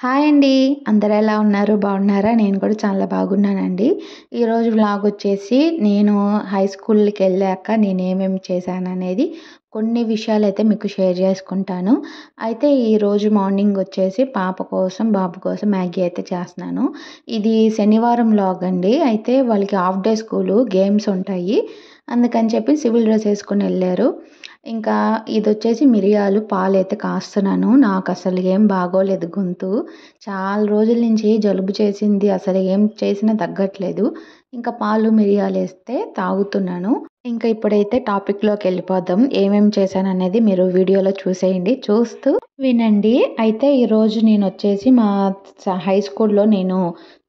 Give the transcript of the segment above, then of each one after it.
Hi అండి. అందరూ ఎలా ఉన్నారు? బాగున్నారా? నేను కూడా చాలా బాగున్నానండి. ఈరోజు వ్లాగ్ వచ్చేసి నేను హై స్కూల్‌కెళ్ళాక నేనేమేమి చేశాననేది కొన్ని విషయాలైతే మీకు షేర్ చేసుకుంటాను. అయితే ఈరోజు మార్నింగ్ వచ్చేసి పాప కోసం, బాబు కోసం మ్యాగీ అయితే చేస్తున్నాను. ఇది శనివారం వ్లాగ్ అండి. అయితే వాళ్ళకి హాఫ్ డే స్కూలు గేమ్స్ ఉంటాయి. అందుకని చెప్పి సివిల్ డ్రెస్ ఏసుకొని ఎళ్లారు. ఇంకా ఇదొచ్చేసి మిరియాలు పాలైతే కాస్తున్నాను. నాకసలు ఏం బాగోలేదు గొంతు. చాలా రోజుల నుంచి జలుబు చేసింది. అసలు ఏం చేసినా తగ్గట్లేదు. ఇంకా పాలు, మిరియాలేస్తే తాగుతున్నాను. ఇంకా ఇప్పుడైతే టాపిక్‌లోకెళ్ళిపోదాం. ఏమేం చేశాననేది మీరు వీడియోలో చూసేయండి. చూస్తూ వినండి. అయితే ఈరోజు నేనొచ్చేసి మా హై స్కూల్‌లో నేను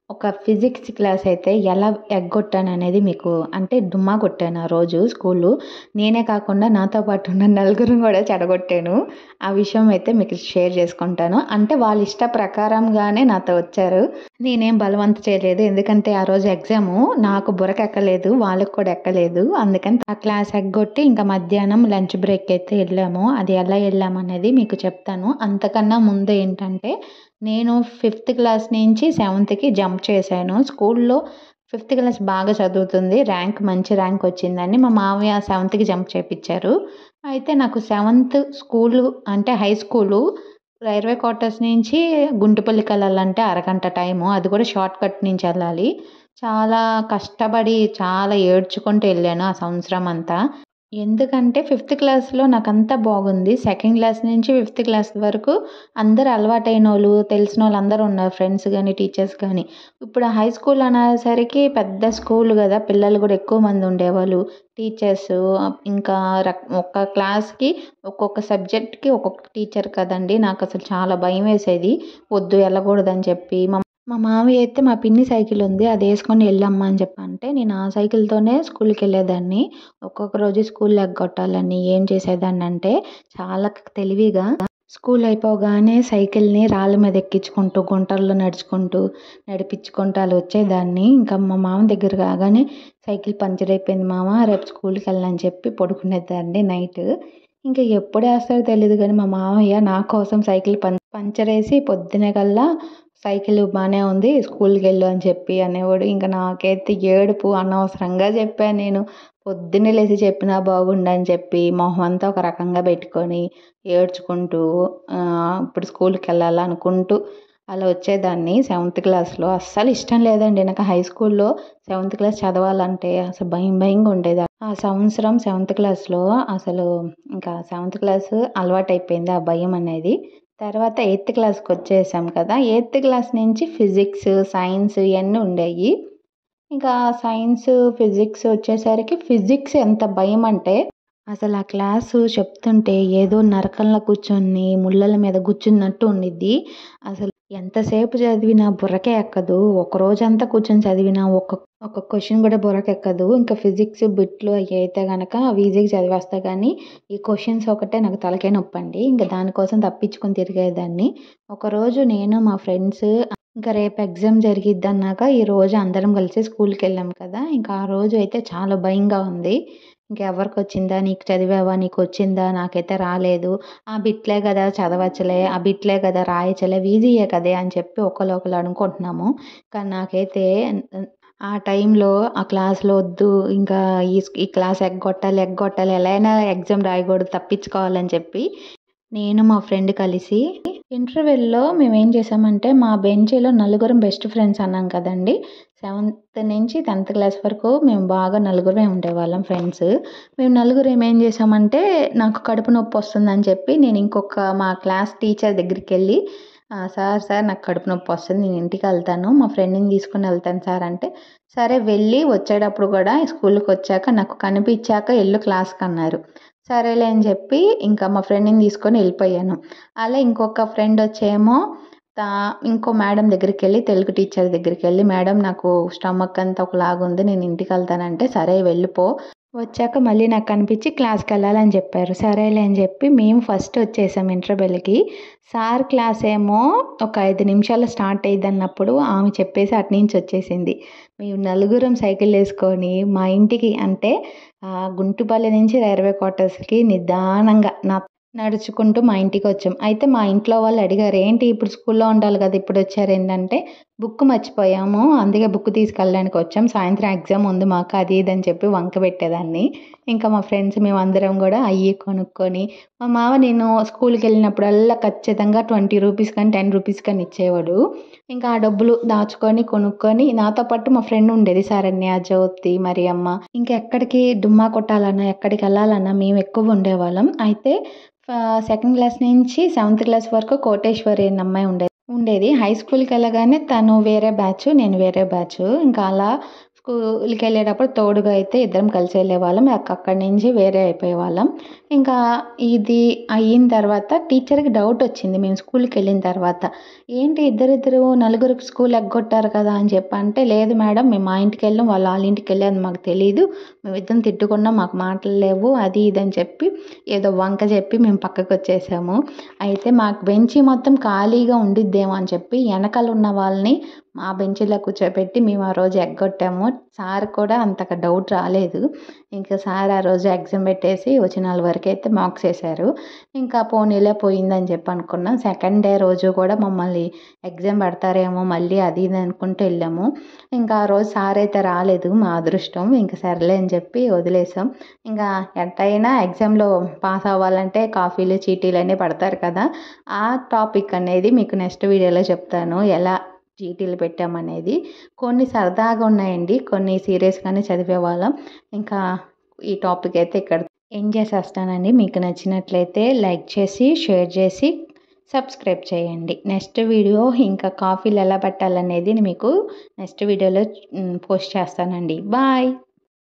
ఒక ఫిజిక్స్ క్లాస్ అయితే ఎలా ఎగ్గొట్టాననేది మీకు అంటే డుమ్మా కొట్టాను ఆ రోజు స్కూలు. నేనే కాకుండా నాతో పాటు ఉన్న నలుగురిని కూడా చెడగొట్టాను. ఆ విషయం అయితే మీకు షేర్ చేసుకుంటాను. అంటే వాళ్ళ ఇష్ట ప్రకారంగానే నాతో వచ్చారు. నేనేం బలవంత చేయలేదు. ఎందుకంటే ఆ రోజు ఎగ్జాము. నాకు బుర్రకెక్కలేదు. వాళ్ళకి కూడా ఎక్కలేదు. అందుకని ఆ క్లాస్ ఎగ్గొట్టి ఇంకా మధ్యాహ్నం లంచ్ బ్రేక్ అయితే వెళ్ళాము. అది ఎలా వెళ్ళామనేది మీకు చెప్తాను. అంతకన్నా ముందు ఏంటంటే నేను ఫిఫ్త్ క్లాస్ నుంచి సెవెంత్‌కి జంప్ చేశాను. స్కూల్లో ఫిఫ్త్ క్లాస్ బాగా చదువుతుంది. మంచి ర్యాంక్ వచ్చిందని మా మామయ్య సెవెంత్‌కి జంప్ చేపిచ్చారు. అయితే నాకు సెవెంత్ స్కూలు అంటే హై స్కూలు రైల్వే క్వార్టర్స్ నుంచి గుంటుపల్లికెళ్ళాలంటే అరగంట టైము. అది కూడా షార్ట్ కట్ నుంచి వెళ్ళాలి. చాలా కష్టపడి, చాలా ఏడ్చుకుంటూ వెళ్ళాను ఆ సంవత్సరం అంతా. ఎందుకంటే ఫిఫ్త్ క్లాస్‌లో నాకంతా బాగుంది. సెకండ్ క్లాస్ నుంచి ఫిఫ్త్ క్లాస్ వరకు అందరూ అలవాటైనోళ్ళు, తెలిసినోళ్ళు అందరూ ఉన్నారు. ఫ్రెండ్స్ గాని, టీచర్స్ గాని. ఇప్పుడు హై స్కూల్ అనేసరికి పెద్ద స్కూల్ గదా! పిల్లలు గూడా ఎక్కువ మంది ఉండేవాళ్ళు. టీచర్సు ఇంకా ఒక్క క్లాస్‌కి ఒక్కొక్క సబ్జెక్ట్‌కి ఒక్కొక్క టీచర్ కదండీ! నాకసలు చాలా భయమేసేది. వద్దు ఎళ్ళకూడదని చెప్పి. మా మామయ్య అయితే మా పిన్ని సైకిల్ ఉంది. అదేసుకొని ఎళ్ళమ్మా అని చెప్పంటే, నేను ఆ సైకిల్‌తోనే స్కూల్‌కెళ్ళేదాన్ని. ఒక్కొక్క రోజు స్కూల్ ఎగ్గొట్టాలని ఏం చేసేదాన్నంటే, చాలా తెలివిగా స్కూల్ అయిపోగానే సైకిల్‌ని రాళ్ళ మీద ఎక్కించుకుంటూ, గుంటల్లో నడిపించుకుంటూ అలా వచ్చేదాన్ని. ఇంకా మా మామ దగ్గర రాగానే సైకిల్ పంచర్ అయిపోయింది మామ, రేపు స్కూల్‌కెళ్ళనని చెప్పి పడుకునేదాన్ని నైట్. ఇంకా ఎప్పుడేస్తాడో తెలీదు గానీ, మా మామయ్య నా కోసం సైకిల్ పంచరేసి పొద్దున్న కల్లా సైకిలు బానే ఉంది. స్కూల్‌కెళ్ళు అని చెప్పి అనేవాడు. ఇంక నాకైతే ఏడుపు అనవసరంగా చెప్పా నేను. పొద్దున్నే లేసి చెప్పినా బాగుండని చెప్పి మొహం అంతా ఒక రకంగా పెట్టుకొని ఏడ్చుకుంటూ ఇప్పుడు స్కూల్‌కెళ్ళాలా అనుకుంటూ అలా వచ్చేదాన్ని సెవెంత్ క్లాస్‌లో. అస్సలు ఇష్టం లేదండి నాకు హై స్కూల్‌లో సెవెంత్ క్లాస్ చదవాలంటే అసలు భయంగా ఉండేది. ఆ సంవత్సరం సెవెంత్ క్లాస్‌లో అసలు ఇంకా సెవెంత్ క్లాస్ అలవాటయిపోయింది ఆ భయం అనేది. తర్వాత ఎయిత్ క్లాస్‌కొచ్చేసాం కదా! ఎయిత్ క్లాస్ నుంచి ఫిజిక్స్, సైన్స్ ఇయన్నీ ఉండేయి. ఇంకా సైన్స్, ఫిజిక్స్ వచ్చేసరికి ఫిజిక్స్ ఎంత భయమంటే అసలు ఆ క్లాసు చెప్తుంటే ఏదో నరకంలో కూర్చొని ముళ్ళల మీద కూర్చున్నట్టు ఉండిద్ది. అసలు ఎంతసేపు చదివినా బుర్రకే ఎక్కదు. ఒక రోజంతా కూర్చొని చదివినా ఒక క్వెషన్ కూడా బుర్రకెక్కదు. ఇంకా ఫిజిక్స్ బిట్లు అయ్యయితే గనక అవి ఈజీగా చదివేస్తా గానీ, ఈ క్వెషన్స్ ఒకటే నాకు తలకాయ నొప్పండి. ఇంక దానికోసం తప్పించుకొని తిరిగేదాన్ని. ఒకరోజు నేను మా ఫ్రెండ్స్ ఇంకా రేపు ఎగ్జామ్ జరిగిద్దన్నాక ఈరోజు అందరం కలిసి స్కూల్‌కెళ్ళాం కదా! ఇంకా ఆ రోజు అయితే చాలా భయంగా ఉంది. ఇంకెవరికొచ్చిందా? నీకు చదివావా? నీకొచ్చిందా? నాకైతే రాలేదు. ఆ బిట్లే గదా! చదవచ్చులే. ఆ బిట్లే గదా! రాయచ్చులే. ఈజీయే కదే అని చెప్పి ఒకళ్ళు అనుకుంటున్నాము. కానీ నాకైతే ఆ టైంలో ఆ క్లాస్‌లో వద్దు ఇంకా ఈ క్లాస్ ఎగ్గొట్టాలి. ఎలా అయినా ఎగ్జామ్ రాయకూడదు తప్పించుకోవాలని చెప్పి నేను మా ఫ్రెండ్ కలిసి ఇంటర్వెల్‌లో మేమేం చేసామంటే మా బెంచీలో నలుగురం బెస్ట్ ఫ్రెండ్స్ అన్నాం కదండీ! సెవెంత్ నుంచి 10థ్ క్లాస్ వరకు మేము బాగా నలుగురమే ఉండేవాళ్ళం ఫ్రెండ్స్. మేము నలుగురం ఏం చేసామంటే నాకు కడుపు నొప్పొస్తుందని చెప్పి నేను మా క్లాస్ టీచర్ దగ్గరికెళ్ళి సార్ నాకు కడుపు నొప్పొస్తుంది. నేను ఇంటికెళ్తాను. మా ఫ్రెండ్‌ని తీసుకొని ఎళ్తాను సార్ అంటే, సరే వెళ్ళి వచ్చేటప్పుడు కూడా స్కూలుకొచ్చాక నాకు కనిపిచ్చాక ఎళ్ళు క్లాస్‌కన్నారు. సరేలే అని చెప్పి ఇంకా మా ఫ్రెండ్‌ని తీసుకొని ఎళ్ళిపోయాను. అలా ఇంకొక ఫ్రెండొచ్చేమో తా ఇంకో మేడం దగ్గరికెళ్ళి తెలుగు టీచర్ దగ్గరికెళ్ళి, "మేడం నాకు స్టమక్ అంతా ఒకలాగుంది. నేను ఇంటికెళ్తానంటే" "సరే వెళ్ళిపో. వచ్చాక మళ్ళీ నాకు కనిపించి క్లాస్‌కెళ్ళాలని" చెప్పారు. సరేలే అని చెప్పి మేము ఫస్ట్ వచ్చేసాం ఇంటర్వెల్‌కి. సార్ క్లాసేమో ఒక 5 నిమిషాల్లో స్టార్ట్ అయ్యిద్దన్నప్పుడు ఆమె చెప్పేసి అటునుంచి వచ్చేసింది. మేము నలుగురం సైకిళ్ళేసుకొని మా ఇంటికి అంటే గుంటుపల్లి నుంచి రైల్వే క్వార్టర్స్‌కి నిదానంగా నడుచుకుంటూ మా ఇంటికొచ్చాం. అయితే మా ఇంట్లో వాళ్ళు అడిగారు, "ఏంటి ఇప్పుడు స్కూల్లో ఉండాలి కదా! ఇప్పుడొచ్చారేంటంటే, బుక్ మర్చిపోయాము. అందుకే బుక్ తీసుకెళ్ళడానికి వచ్చాం. సాయంత్రం ఎగ్జామ్ ఉంది మాకు." అది ఇది అని చెప్పి వంక పెట్టేదాన్ని. ఇంకా మా ఫ్రెండ్స్ మేమందరం గూడా అయ్యి కొనుక్కొని మా మామ నేను స్కూల్‌కెళ్ళినప్పుడల్లా ఖచ్చితంగా ₹20 కానీ, ₹10 కానీ ఇచ్చేవాడు. ఇంకా ఆ డబ్బులు దాచుకొని, కొనుక్కొని నాతో పాటు మా ఫ్రెండ్ ఉండేది శరణ్య, జ్యోతి, మరియమ్మ. ఇంకెక్కడికి డుమ్మా కొట్టాలన్నా, ఎక్కడికెళ్ళాలన్నా మేమెక్కువ ఉండేవాళ్ళం. అయితే సెకండ్ క్లాస్ నుంచి సెవెంత్ క్లాస్ వరకు కోటేశ్వరి అనే అమ్మాయి ఉండేది. హై స్కూల్‌కెళ్ళగానే తను వేరే బ్యాచు, నేను వేరే బ్యాచు. ఇంకా అలా స్కూల్‌కెళ్ళేటప్పుడు తోడుగా అయితే ఇద్దరం కలిసి వెళ్ళేవాళ్ళం. అక్కడి నుంచి వేరే అయిపోయేవాళ్ళం. ఇంకా ఇది అయిన తర్వాత టీచర్‌కి డౌటొచ్చింది మేము స్కూల్‌కెళ్ళిన తర్వాత. "ఏంటి ఇద్దరిద్దరు నలుగురికి స్కూల్ ఎగ్గొట్టారు కదా!" అని చెప్పంటే, "లేదు మేడం మేము మా ఇంటికెళ్ళాం, వాళ్ళు ఆళ్ళ ఇంటికెళ్ళారు మాకు తెలీదు. మేమిద్దరం తిట్టుకున్నాం. మాకు మాటలు లేవు." అది ఇది అని చెప్పి ఏదో వంక చెప్పి మేము పక్కకొచ్చేసాము. అయితే మాకు బెంచి మొత్తం ఖాళీగా ఉండిద్దేమో అని చెప్పి ఎనకాల ఉన్న వాళ్ళని మా బెంచీలో కూర్చోబెట్టి మేము ఆ రోజు ఎగ్గొట్టాము. సార్ కూడా అంతగా డౌట్ రాలేదు. ఇంకా సార్ ఆ రోజు ఎగ్జామ్ పెట్టేసి వచ్చిన వాళ్ళ వరకైతే మార్క్స్ ఏశారు. ఇంకా పోనీలే పోయిందని చెప్పి అనుకున్నాం. సెకండ్ డే రోజు కూడా మమ్మల్ని ఎగ్జామ్ పెడతారేమో మళ్ళీ అది ఇది అనుకుంటూ వెళ్ళాము. ఇంకా ఆ రోజు సార్ అయితే రాలేదు. మా అదృష్టం. ఇంక సర్లే అని చెప్పి వదిలేసాం. ఇంకా ఎట్టయినా ఎగ్జామ్‌లో పాస్ అవ్వాలంటే కాఫీలు, చీటీలన్నీ పడతారు కదా! ఆ టాపిక్ అనేది మీకు నెక్స్ట్ వీడియోలో చెప్తాను. ఎలా చీటీలు పెట్టామనేది. కొన్ని సరదాగా ఉన్నాయండి. కొన్ని సీరియస్‌గానే చదివేవాళ్ళం. ఇంకా ఈ టాపిక్ అయితే ఇక్కడ ఎండ్ చేసేస్తానండి. మీకు నచ్చినట్లయితే లైక్ చేసి, షేర్ చేసి, సబ్స్క్రైబ్ చేయండి. నెక్స్ట్ వీడియో ఇంకా కాఫీలు ఎలా పెట్టాలనేది మీకు నెక్స్ట్ వీడియోలో పోస్ట్ చేస్తానండి. బాయ్.